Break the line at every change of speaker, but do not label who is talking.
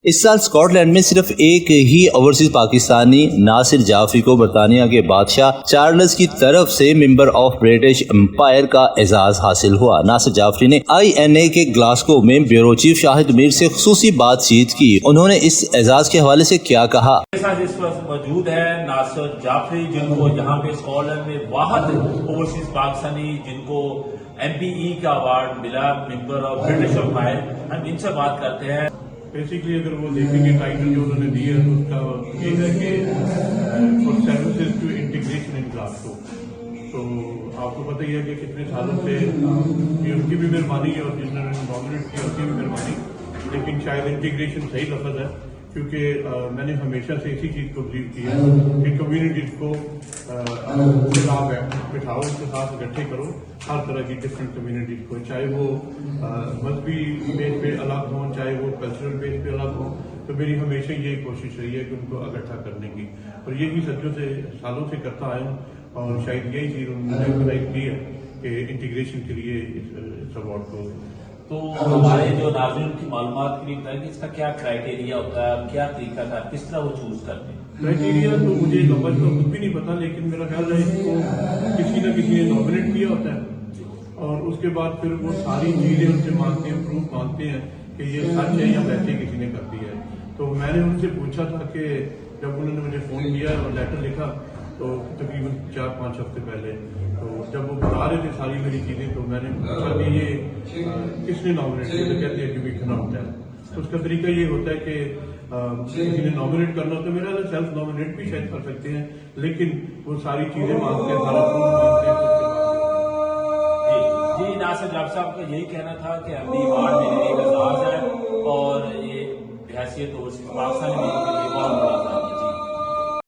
اس سال Scott land میں صرف ایک ہی اوورسیز پاکستانی ناصر جعفری کو برطانیہ کے بادشاہ چارلز کی طرف سے ممبر آف برٹش امپائر کا اعزاز حاصل ہوا۔ ناصر جعفری نے INA کے گلاسگو میں بیورو چیف شاہد میر سے خصوصی بات چیت کی۔ انہوں نے اس اعزاز کے حوالے سے کیا کہا؟
اس وقت موجود ہے ناصر جعفری، جن کو یہاں پہ اسکاٹ لینڈ میں واحد اوورسیز پاکستانی جن کو MBE کا ایوارڈ ملا، ممبر آف برٹش امپائر۔ ہم ان سے بات کرتے ہیں۔
بیسیکلی اگر وہ دیکھیں گے ٹائٹل جو انہوں نے دی ہے تو اس کا یہ ہے کہ for services to integration in Glasgow. تو آپ کو پتہ ہی ہے کہ کتنے سالوں سے یہ ان کی بھی مہربانی ہے اور جن نے نامنیٹ کیا ان کی بھی مہربانی، لیکن شاید انٹیگریشن صحیح لفظ ہے، کیونکہ میں نے ہمیشہ سے اسی چیز کو بلیو کیا ہے کہ کمیونٹیز کو بٹھاؤ، اس کے ساتھ اکٹھے کرو، ہر طرح کی ڈفرینٹ کمیونٹیز کو، چاہے وہ مذہبی بیس پہ الگ ہوں، چاہے وہ کلچرل بیس پہ الگ ہوں۔ تو میری ہمیشہ یہی کوشش رہی ہے کہ ان کو اکٹھا کرنے کی، اور یہی سالوں سے کرتا آیا ہوں، اور شاید یہی چیز انہوں نے ریکگنائز کی ہے کہ انٹیگریشن کے لیے اس ایوارڈ کو۔
تو ہمارے جو ناظرین کی معلومات کے لیے بتائیں کہ اس کا کیا کرائیٹیریا ہوتا ہے، کیا طریقہ کار، کس طرح وہ چوز کرتے ہیں؟
کرائیٹیریا تو مجھے لفظ تو خود بھی نہیں پتا، لیکن میرا خیال ہے اس کو کسی نہ کسی نے نامنیٹ کیا ہوتا ہے، اور اس کے بعد پھر وہ ساری چیزیں ان سے مانگتے ہیں، پروف مانگتے ہیں کہ یہ سچ ہے یا ویسے کسی نے کر دی ہے۔ تو میں نے ان سے پوچھا تھا کہ جب انہوں نے مجھے فون کیا اور لیٹر لکھا تو تقریباً 4-5 ہفتے پہلے، تو جب وہ بتا رہے تھے ساری میری چیزیں تو میں نے پوچھا کہ یہ کس نے نامنیٹ کیا، تو کہتے ہیں کہ ویکن ہوتا ہے۔ تو اس کا طریقہ یہ ہوتا ہے کہ کسی نے نامنیٹ کرنا ہو تو میرا سیلف نامنیٹ بھی شاید کر سکتے ہیں، لیکن وہ ساری چیزیں مانگتے ہیں، سارا پروف مانگتے ہیں۔
جی ناصر جعفری صاحب کا یہی کہنا تھا کہ MBE ایوارڈ میرے لیے ایک اعزاز ہے، اور یہ بحیثیت اوورسیز پاکستانی